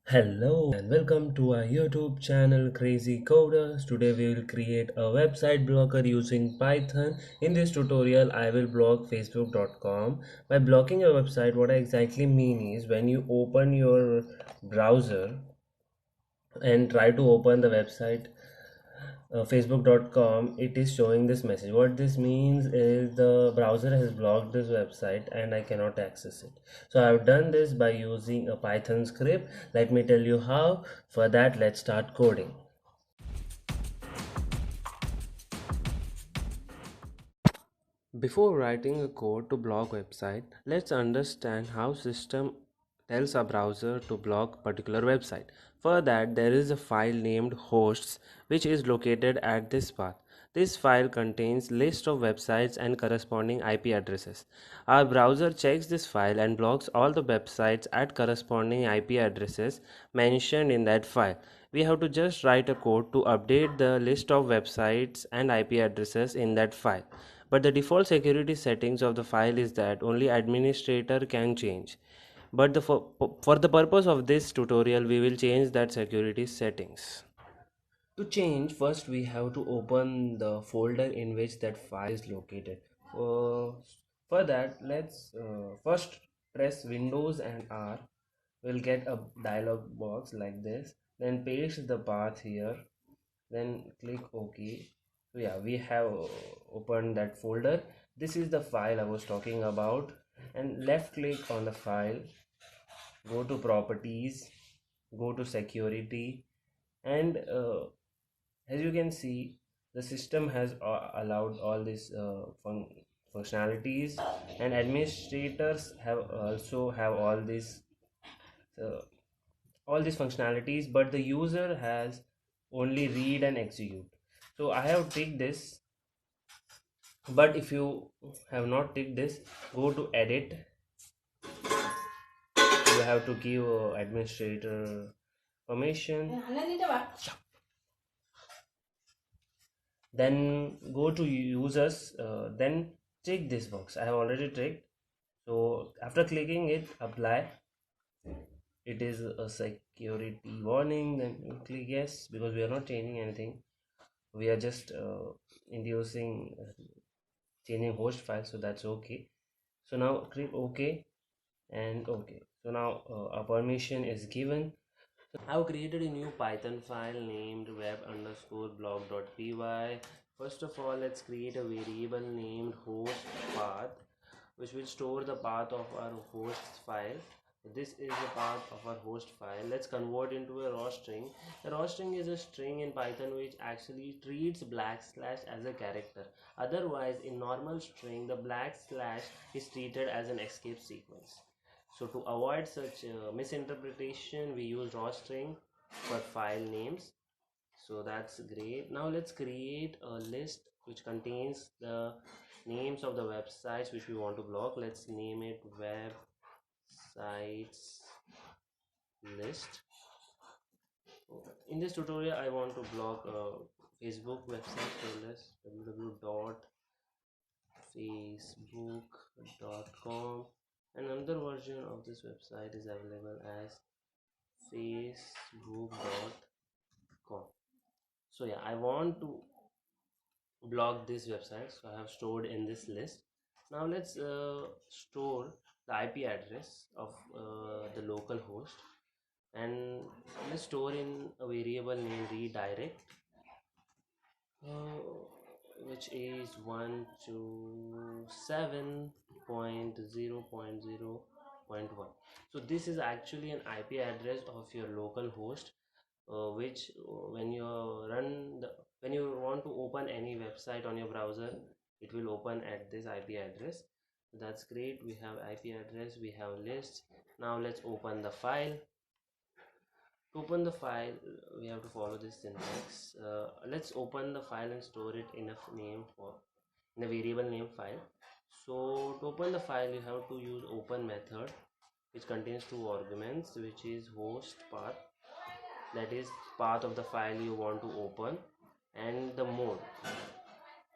Hello and welcome to our YouTube channel Crazy Coders. Today we will create a website blocker using Python. In this tutorial I will block facebook.com. By blocking a website, what I exactly mean is when you open your browser and try to open the website facebook.com, it is showing this message. What this means is the browser has blocked this website and I cannot access it. So I've done this by using a Python script. Let me tell you how. For that, let's start coding. Before writing a code to block website, let's understand how system tells a browser to block particular website. For that, there is a file named hosts which is located at this path. This file contains list of websites and corresponding IP addresses. Our browser checks this file and blocks all the websites at corresponding IP addresses mentioned in that file. We have to just write a code to update the list of websites and IP addresses in that file, but the default security settings of the file is that only administrator can change. But for the purpose of this tutorial we will change that security settings. To change, first we have to open the folder in which that file is located. For that, let's first press Windows and R. We'll get a dialog box like this. Then paste the path here. Then click OK. So yeah, we have opened that folder. This is the file I was talking about. And left click on the file. Go to Properties. Go to Security, and as you can see, the system has allowed all these functionalities, and administrators have also have uh, all these functionalities, but the user has only read and execute. So I have ticked this, but if you have not ticked this, go to edit. You have to give administrator permission, then go to users, then check this box. I have already checked. So after clicking it, apply, it is a security warning. Then you click yes, because we are not changing anything. We are just inducing changing host file, so that's okay. So now click OK and OK. So now a permission is given. I've created a new Python file named web underscore blog.py. First of all, let's create a variable named host path, which will store the path of our host file. This is the path of our host file. Let's convert into a raw string. A raw string is a string in Python which actually treats black slash as a character. Otherwise, in normal string, the black slash is treated as an escape sequence. So to avoid such misinterpretation, we use raw string for file names. So that's great. Now let's create a list which contains the names of the websites which we want to block. Let's name it websites list. In this tutorial I want to block Facebook website. So let's www.facebook.com. Another version of this website is available as facebook.com. So yeah, I want to block this website, so I have stored in this list. Now let's store the IP address of the local host, and let's store in a variable named redirect, which is 127.0.0.1. So this is actually an IP address of your local host, which when you when you want to open any website on your browser, it will open at this IP address. That's great. We have IP address, we have list. Now let's open the file. To open the file, we have to follow this syntax. Let's open the file and store it in a name for in a variable name file. So to open the file, you have to use open method, which contains two arguments, which is host path, that is path of the file you want to open, and the mode.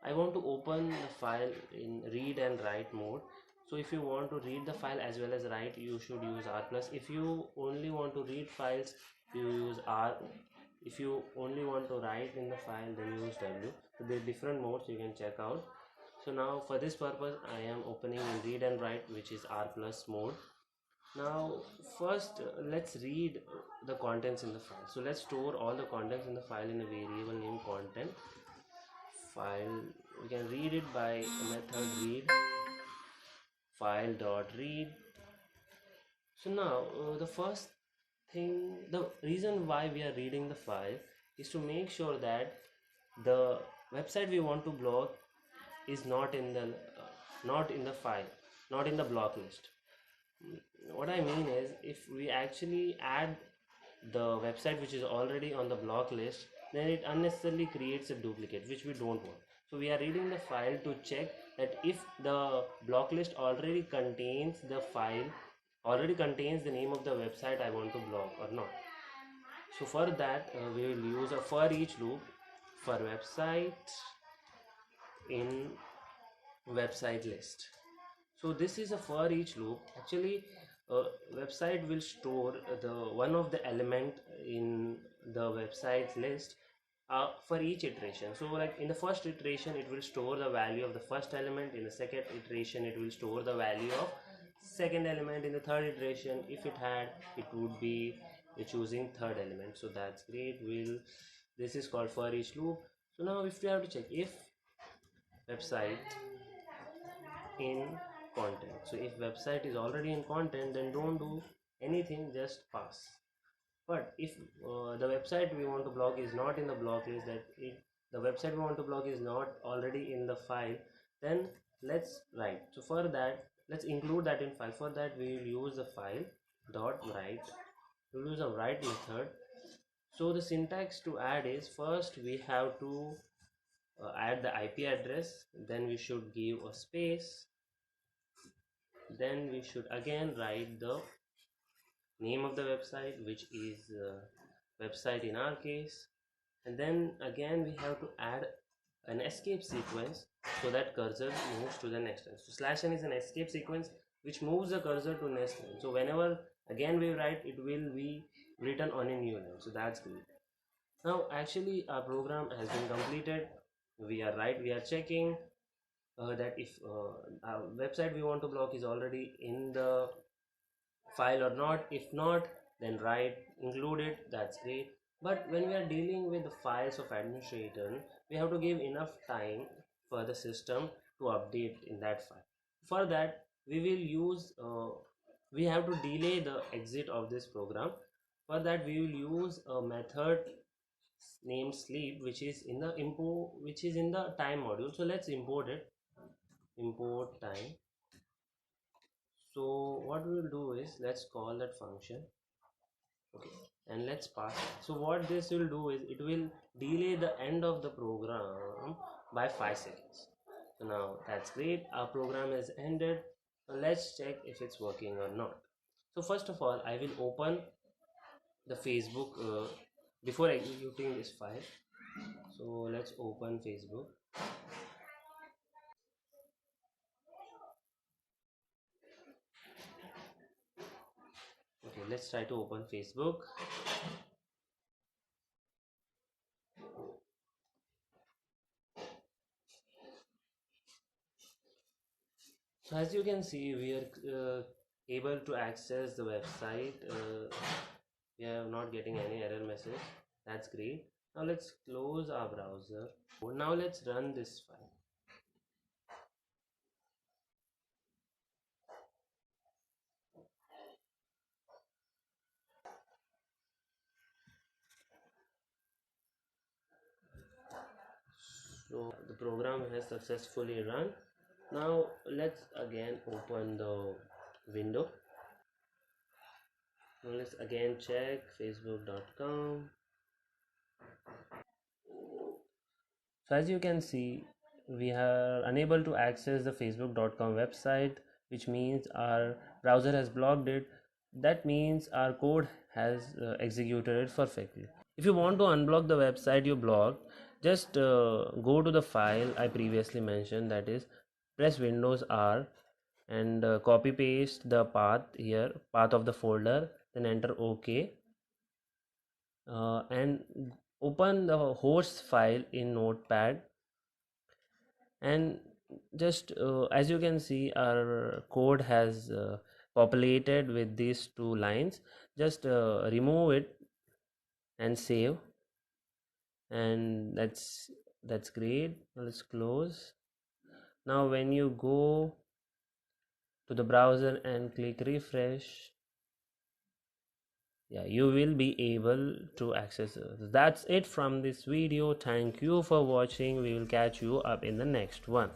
I want to open the file in read and write mode, So if you want to read the file as well as write, you should use R plus. If you only want to read files, you use R. If you only want to write in the file, then use W. So there are different modes you can check out. So now for this purpose I am opening in read and write, which is R plus mode. Now first let's read the contents in the file. So let's store all the contents in the file in a variable named content file. We can read it by a method read file dot read. So now the first thing, the reason why we are reading the file is to make sure that the website we want to block is not in the file, not in the block list. What I mean is, if we actually add the website which is already on the block list, then it unnecessarily creates a duplicate, which we don't want. So we are reading the file to check that if the block list already contains the the name of the website I want to block or not. So for that we will use a for each loop for website in website list. So this is a for each loop. Actually website will store the one of the element in the website list for each iteration. So like in the first iteration it will store the value of the first element, in the second iteration it will store the value of second element, in the third iteration if it would be choosing third element. So that's great. This is called for each loop. So now if we have to check if website in content, so if website is already in content, then don't do anything, just pass. But if the website we want to block is not in the block list, the website we want to block is not already in the file, then let's write. So for that, let's include that in file. For that we will use the file dot write. We will use a write method. So the syntax to add is, first we have to add the IP address, then we should give a space, then we should again write the name of the website, which is website in our case, and then again we have to add an escape sequence so that cursor moves to the next line. So slash n is an escape sequence which moves the cursor to next line. So whenever again we write, it will be written on a new line. So that's good. Now actually our program has been completed. We are checking that if our website we want to block is already in the file or not. If not, then write include it. That's great. But when we are dealing with the files of administrator, we have to give enough time for the system to update in that file. For that we will use we have to delay the exit of this program. For that we will use a method named sleep, which is in the time module. So let's import it. Import time. So what we will do is, let's call that function. Okay, and let's pass it. So what this will do is, it will delay the end of the program by 5 seconds. So now that's great, our program has ended. So let's check if it's working or not. So first of all I will open the Facebook before executing this file. So let's open Facebook. Okay, let's try to open Facebook. So as you can see, we are able to access the website. We are not getting any error message. That's great. Now let's close our browser. Now let's run this file. So the program has successfully run. Now let's again open the window. Now let's again check facebook.com. So as you can see, we are unable to access the facebook.com website, which means our browser has blocked it. That means our code has executed it perfectly. If you want to unblock the website you blocked, just go to the file I previously mentioned, that is press Windows R, and copy paste the path here, path of the folder, then enter OK, and open the host file in notepad. And just as you can see, our code has populated with these two lines. Just remove it and save, and that's great. Let's close. Now when you go to the browser and click refresh, yeah, you will be able to access it. That's it from this video. Thank you for watching. We will catch you up in the next one.